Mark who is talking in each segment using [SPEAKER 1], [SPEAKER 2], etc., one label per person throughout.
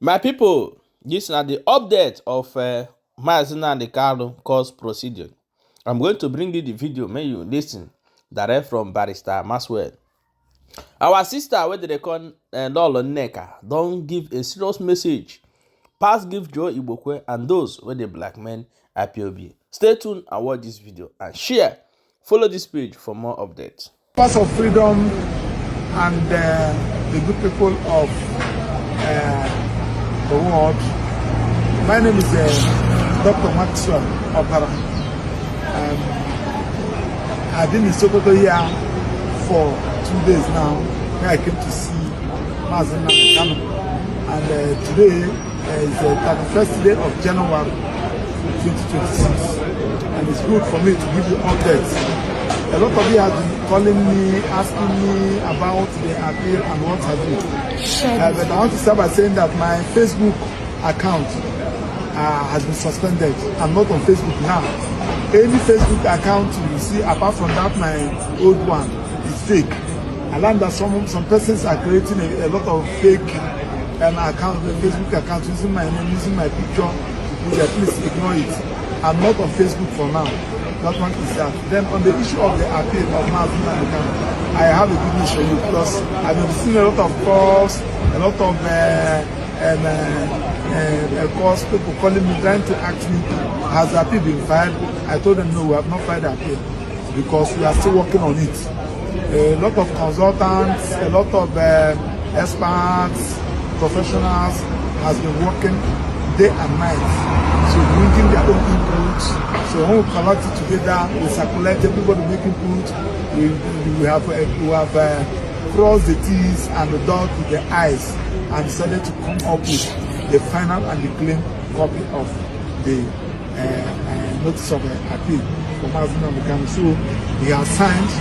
[SPEAKER 1] My people, this is the update of Mazi Nnamdi Kanu court procedure. I'm going to bring you the video. May you listen direct from Barrister Maxwell. Our sister, where they call Lolo Neka, don't give a serious message. Pass give Joe Ibokwe and those where they black men IPOB. Stay tuned and watch this video and share. Follow this page for more updates.
[SPEAKER 2] Pass of freedom and the good people of the world. My name is Dr. Maxwell Opera. I've been in Sokoto here for 2 days now. I came to see Mazi Nnamdi Kanu, and today is the 31st day of January 2026, and it's good for me to give you updates. A lot of you have been calling me, asking me about the appeal and what have you. But I want to start by saying that my Facebook account has been suspended. I'm not on Facebook now. Any Facebook account you see, apart from that, my old one is fake. I learned that some persons are creating a lot of fake Facebook accounts using my name, using my picture. Please ignore it. I'm not on Facebook for now. That one is that. Then on the issue of the appeal of Mazi Nnamdi Kanu, I have a good news for you, because I've been seeing a lot of calls, a lot of calls, people calling me, trying to ask me, has the appeal been filed? I told them no, we have not filed the appeal, because we are still working on it. A lot of consultants, a lot of experts, professionals has been working day and night, so bringing their own input. So when we collect it together, we circulate, everybody make input. We have crossed the T's and the dot the I's, and decided to come up with the final and the clean copy of the notice of appeal for Mazi Nnamdi Kanu. So he has signed,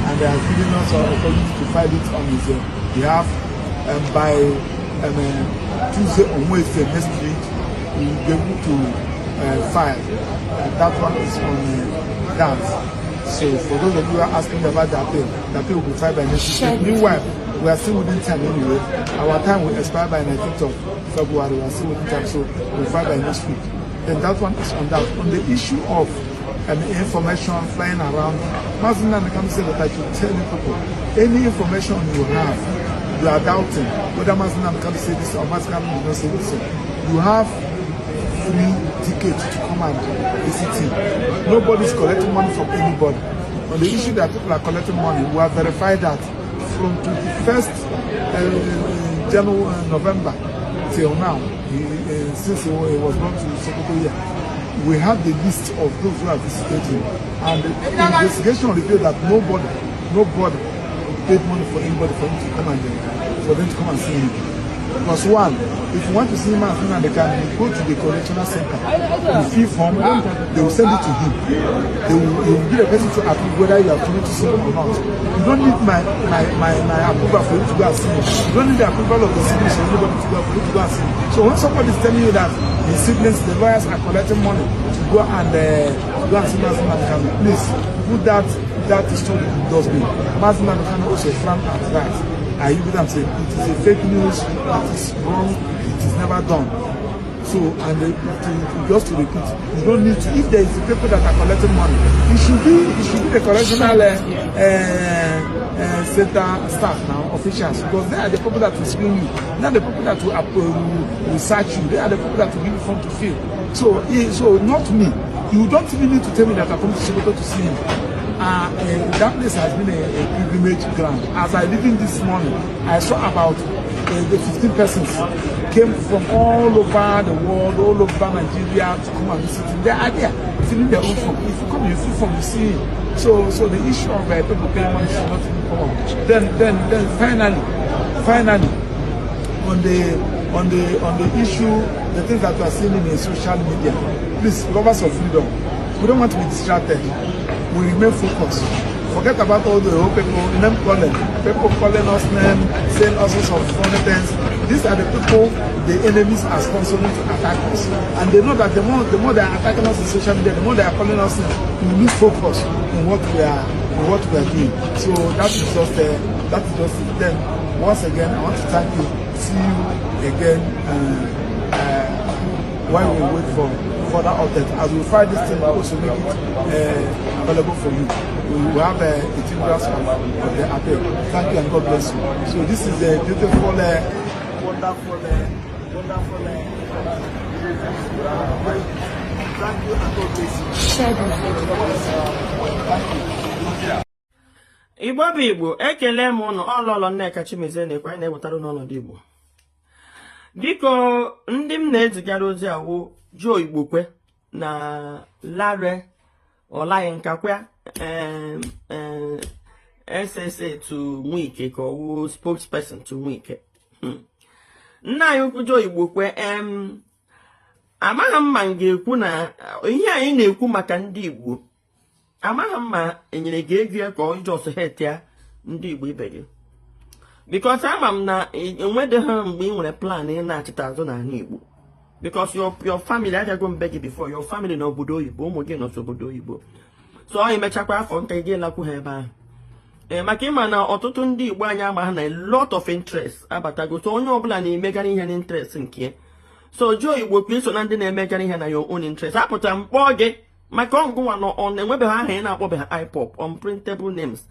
[SPEAKER 2] and they have given us authority to file it on his behalf. By Tuesday or Wednesday next week, we will be able to file. That one is on dance. So for those of you who are asking about the appeal will be filed by next week. Meanwhile, we are still within time anyway. Our time will expire by 19th of February. We are still within time, so we'll file by next week. Then that one is on that. On the issue of information flying around, Mazi Nnamdi Kanu said that I should tell you people, any information you have, you are doubting whether Mazi Nnamdi Kanu say this or Mazi Nnamdi did not say this. You have free ticket to come and visit him. Nobody's collecting money from anybody. On the issue that people are collecting money, we have verified that from 21st November till now, since he was brought to Sokoto here, we have the list of those who have visited him, and the investigation revealed that nobody paid money for anybody for him to come and see him. Because one, if you want to see Mazi Nnamdi Kanu, you go to the correctional center, you fill form, they will send it to him. They will be the person to approve whether you are coming to see him or not. You don't need my approval for you to go and see him. You don't need the approval of the siblings or anybody for you to go and see him. So when somebody is telling you that the siblings, the lawyers are collecting money to go and see Mazi Nnamdi Kanu, please put that story in dustbin. Mazi Nnamdi Kanu also frank and right. I hear them say it is a fake news, it is wrong, it is never done. So, and just to repeat, you don't need to, if there is people that are collecting money, it should be the correctional center staff now, officials, because they are the people that will screen you, they are the people that will research you, they are the people that will give you form to fill. So not me. You don't even need to tell me that I come to Sokoto to see him. That place has been a pilgrimage ground. As I leave in this morning, I saw about 15 persons came from all over the world, all over Nigeria to come and visit him. They are there, filling their own form. If you come, you fill from the sea. So the issue of people paying money should not even come on. Then finally, on the issue, the things that we are seeing in the social media, please, lovers of freedom, we don't want to be distracted. We remain focused. Forget about all the old people, name calling. People calling us name, saying all sorts of funny things. These are the people the enemies are sponsoring to attack us. And they know that the more they are attacking us in social media, the more they are calling us in, we lose focus in what we are doing. So that is just it. Then once again, I want to thank you. See you again while we wait for further updates. As we find this thing, we also make it available for you. We will have a itinerary of the appeal. Thank you and God bless you. So this is a beautiful, wonderful. Thank you and God bless you.
[SPEAKER 3] Igbo bụ Igbo, ekele m ụnụ ọlọlọ Nneka Chimezie na-ekwe na-ewetara n'ọnọdụ Igbo. Biko ndị m na-ezigara ozi awụ Joe Igbokwe na Lare Olayinka SSA to Nwike ka ọwụ spokesperson to Nwike. Nna anyị ukwu Joe Igbokwe amaghị m ma m ga-ekwu na ihe anyị na-ekwu maka ndị Igbo amaghị m ma enyere gị ego ka ọ jọs het ya ndị Igbo ibe gị, because ama m na enwedeghị mgbe ị nwere plan ị na-achịta azụ n'ala Igbo, because your family agago mbe gị before, your family na obodo oyibo, ụmụ gị nọ n'obodo oyibo, so ọ emechakwa afọ nka gị lakwu ha ebe ahụ. Maka ịma na ọtụtụ ndị Igbo anyị ama ha na a lot of interest abatago, so onye ọbụla na-emegara ihe na interest nke so Joe Igbokwe so na ndị na-emegara ihe na your own interest. Apụta mkpọ gị maka ọngụnwa nọ ọ na-enwebeghị aha ị na-akpọbeghị IPOP unprintable names,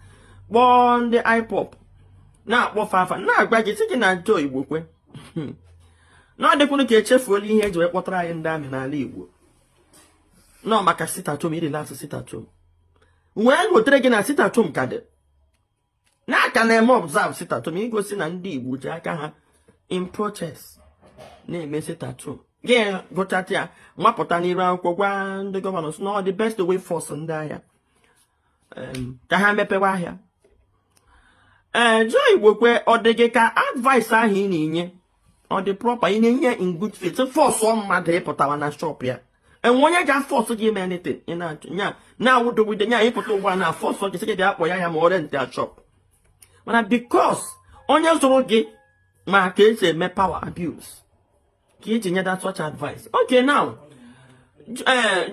[SPEAKER 3] kpọọ ndị IPOP na-akpọ fafa na-agba gị sị gị na Joe Igbokwe na ọ dịkwunu ka echefuola ihe eji wee kpọtara anyị ndị amị n'ala Igbo nọ maka sitatom iri lasị sitatom wee gotere gị na sitatom ka dị na-aka na-eme observe sitatom igosi na ndị Igbo ji aka ha in protest na-eme sitatom gị gụchata ya nwapụta n'iru akwụkwọ gwa ndị gọvanọ na ọ dị best way force ndị ahịa ka ha mepewa ahịa. Joe Igbokwe ọ dị gị ka advice ahụ ị na-enye ọ dị proper, ị na-enye in good faith force mmadụ ịpụtawa na shop ya, enwe onye ga force gị ime anything ị na-anya na-awụdogide nya ịpụta ụgwọ na force gị sị gị akpọ ya ma ọ rent ya shop, mana because onye zụrụ gị ma ka esi eme power abuse ka iji nye that such advice. Okay, now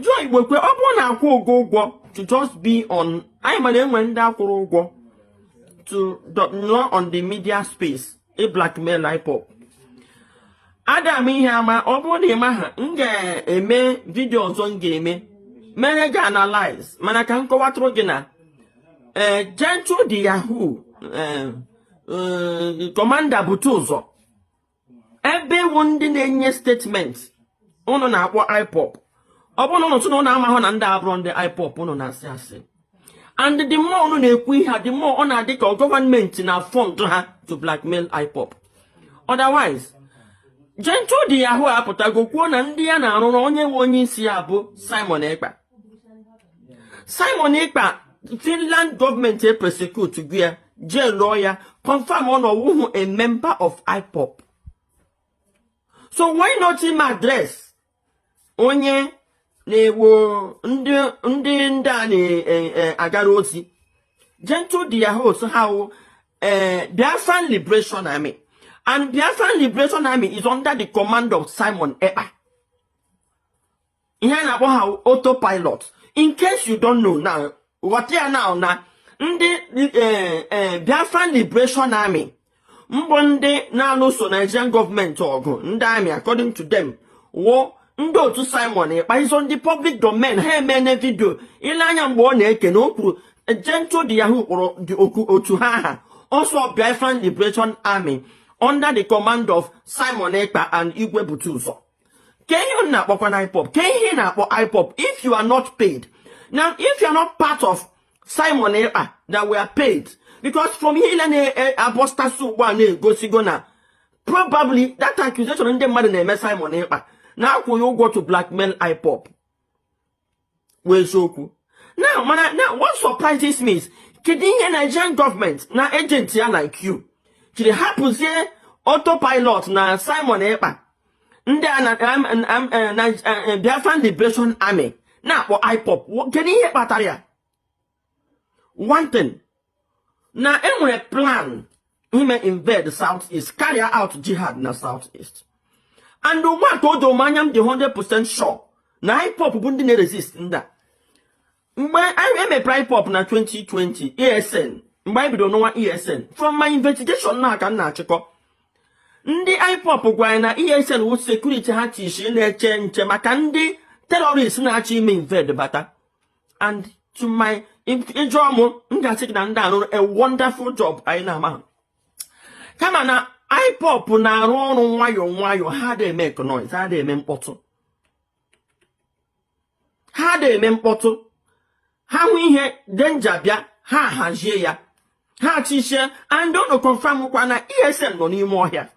[SPEAKER 3] Joe Igbokwe ọ bụrụ na akwụ ụgwọ to just be on, anyị mara enwe ndị akwụrụ ụgwọ to not on the media space a blackmail IPOP. Adam ihe ama ọ bụrụ na ịma ha m ga-eme vidio ọzọ m ga-eme mere ga analyze, mana ka m kọwatụrụ gị na Gentle the Yahoo Commander bute ụzọ ebe iwu ndị na-enye statement ụnụ na-akpọ IPOP. Ọ bụrụ na ụnụ tụ na ụnụ amahụ na ndị abụrụ ndị IPOP ụnụ na-asị asị, and the more ụnụ na-ekwu ihe the more ọ na-adị ka gọọmenti na fund ha to blackmail IPOP. Otherwise Gentle the Yahoo apụtago kwuo na ndị ya na-arụrụ onye nwe onye isi ya bụ Simon Ekpa. Simon Ekpa Finland gọọmenti prosecute gị ya jail ya confirm ọ nọwụhụ a member of IPOP. So why not him address onye na-ewo ndị a na-agara ozi? Gentle the Yahoo so how Biafran Liberation Army, and Biafran Liberation Army is under the command of Simon Ekpa. Ihe na-akpọ ha autopilot. In case you don't know now, what here now na ndị Biafran Liberation Army mbọ ndị na-alụso Nigerian government ọgụ, ndị army according to them wo ndị otu Simon Ekpa is on the public domain. Ha emene video ile anya mgbe ọ na-eke na o kwuru Gentle the Yahoo kpọrọ the otu ha also Biafran Liberation Army under the command of Simon Ekpa and Igwe Butuzo. Can you not IPOP? Can you not IPOP if you are not paid? Now, if you are not part of Simon Ekpa that we are paid, because from here apostasu one go sigona, probably that accusation in the mother name Simon Ekpa. Now will you go to blackmail IPOP? Well, so now, what surprises me is the Nigerian government na agency like you. It happens here autopilot na Simon Ekpa. Biafran Liberation Army. Now for IPOP. Can you hear Bataria? One thing. Now anyway plan he may invade the southeast, carry out jihad in the southeast. And the one told the manyam the 100% sure. Now IPOP wouldn't resist in that. I am a IPOP na 2020 ESN. Maybe don't know what ESN. From my investigation now can check up. Ndị IPOP gwara na ESN wo security ha tishi na-eche nche maka ndị terrorists na-achọ ime invade bata. And to my ijomo ngasi na ndị arụ a wonderful job anyị na-ama. Kama na IPOP na-arụ ọrụ nwayọ ha na-eme noise, ha na-eme mkpọtụ. Ha na-eme mkpọtụ. Ha hụ ihe danger bịa, ha hazie ya. Ha tishi and don't confirm kwa na ESN nọ n'ime ọhịa.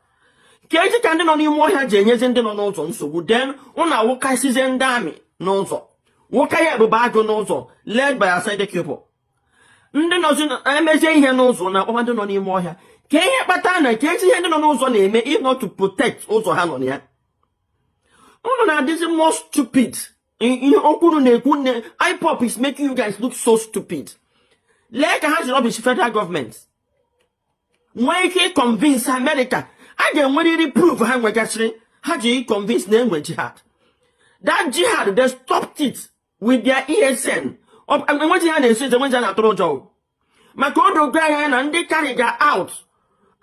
[SPEAKER 3] Keji ka ndị nọ n'ime ọhịa ji enyezi ndị nọ n'ụzọ nsogbu, then ụna awụkasizie ndị amị n'ụzọ. Nwoke ya ebube agụ n'ụzọ led by aside people. Ndị nọzi emezie ihe n'ụzọ na akpọma ndị nọ n'ime ọhịa. Ka ihe kpata na ka ezi ihe ndị nọ n'ụzọ na-eme if not to protect ụzọ ha nọ na ya. Unu na-adịzi more stupid. Ihe okwuru na-ekwu nne IPOP is making you guys look so stupid. Lee ka ha ji rubbish federal government. Nwee ike convince America. I can really prove how we get convinced them with jihad. That jihad, they stopped it with their ESN. And what jihad is the ones that are thrown out. Makodo Gayan and they carry out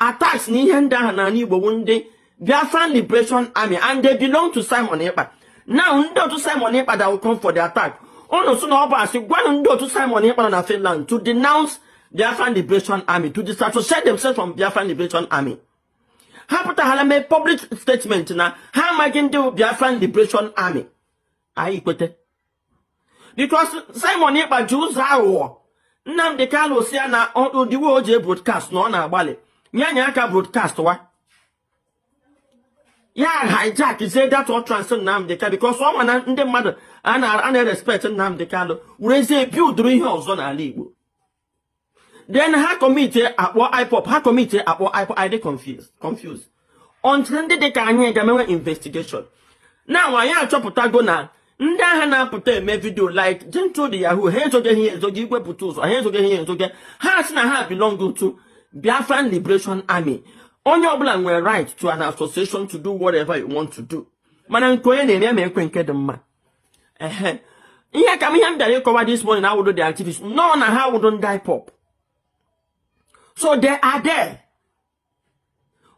[SPEAKER 3] attacks Nihenda and Anibo one day. Biafran Liberation Army and they belong to Simon Epa. Now, not to Simon Epa that will come for the attack. Oh, no, soon over, so go to Simon Epa and Finland to denounce Biafran Liberation Army, to disassociate themselves from Biafran Liberation Army. Ha put a public statement na ha making the Biafran Liberation Army. Aye, because Simon Epa Jews are Nnamdi Kanu say na on the world broadcast no na bale. Nyanya ka broadcast wa. Yeah, hijack is say that all transcend Nnamdi Kanu because someone and the mother and respect Nnamdi Kanu. We say build during house on Ali. Then ha committee at what IPOP, ha committee at what IPOP, I dey confused. Until they can hear the investigation. Now I am chopped go now. Nda ha na put a video like gentle the Yahoo, hands again here, so give up to hands again here, so get has na ha belong to Biafran Liberation Army. On your plan were right to an association to do whatever you want to do. Man, Koyan and Yam and them man. Here come here that you cover this morning, I would do the activities. No, na how wouldn't die pop. So they are there.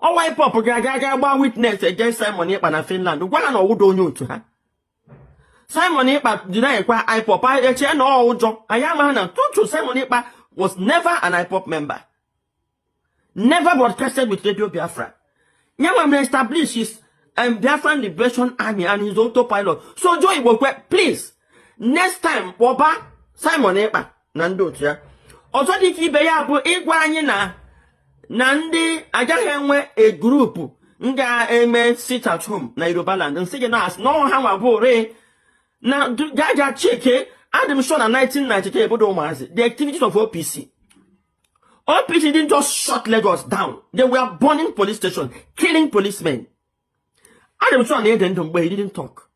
[SPEAKER 3] Oh, why pop gaga witness against Simon Epa na Finland? One or would know to her. Simon Epa did not acquire IPOP. I no job. I am a to Simon Epa was never an IPOP member. Never broadcasted with Radio Biafra. Yama established his Biafran Liberation Army and his autopilot. So Joy will please. Next time, Boba Simon Epa Nando here. Also, the Kibeya bu Igwanyina Nandi Agahenwe a group nga eme sit at home na Yoruba land and say na no how abore na gaga cheke Adam show na 1993 bodo mazi the activities of OPC didn't just shut Lagos down. They were burning police station, killing policemen. Adam show na he didn't talk.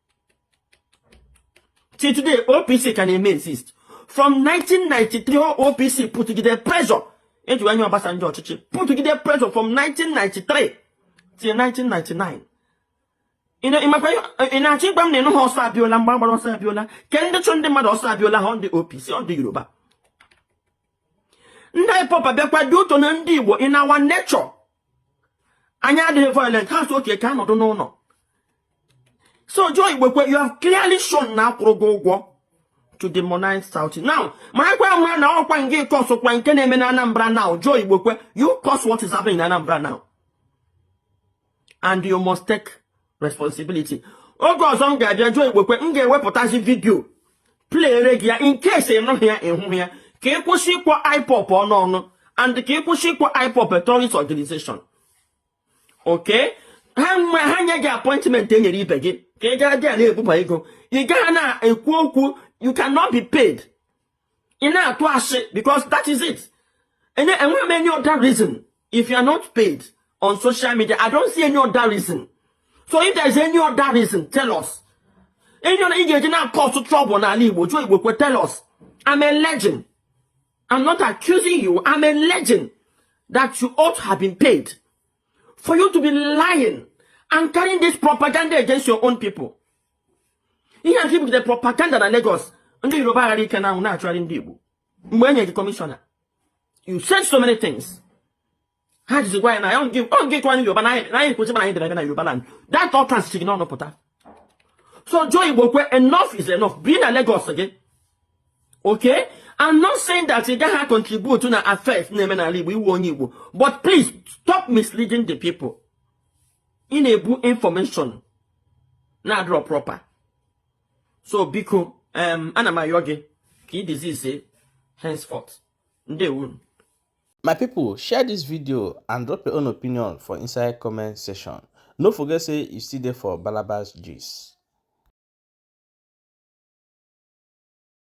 [SPEAKER 3] Till today OPC can insist. From 1993, OPC put together pressure. Into when you put together pressure from 1993 till 1999. You know, in a cheap no horse Fabiola, Barbara Fabiola, can the Sunday mother Fabiola on the OPC on the Yoruba? Ndai Papa Bekwa do to Nandi in our nature. And you the violent house, okay, cannot no. So, Joy, you have clearly shown now go to demonize South. Now, my grandma now can get cost of when can Anambra now. Joy, you cause what is happening in Anambra now. And you must take responsibility. Oh God, some guy, Joy, reportage video. Play regular in case you're not here in here. Can you see what IPOP or no? And the Kikushi kwa IPOP a terrorist organization. Okay? Hang your appointment in your repay. You cannot be paid. Because that is it. And any other reason, if you are not paid on social media, I don't see any other reason. So if there's any other reason, tell us. Any other cause trouble na libo, tell us. I'm a legend. I'm not accusing you. I'm a legend that you ought to have been paid for you to be lying and carrying this propaganda against your own people. You can keep the propaganda that Lagos under Yoruba can now naturally do. When you're the commissioner, you said so many things. ha jizi gwa ya na ọ nke kwanye Yoruba na anyị kwụsị na anyị dere na Yoruba land. That utterance chiri n'ọnụ pụta. So Joe Igbo kwe, enough is enough. Be in Lagos again. Okay? I'm not saying that you can't contribute to the affairs, but please stop misleading the people. Enable information. Now draw proper. So Biko, Anamayoge, key disease, henceforth.
[SPEAKER 1] My people, share this video and drop your own opinion for inside comment section. No forget say you see there for Balabas gist.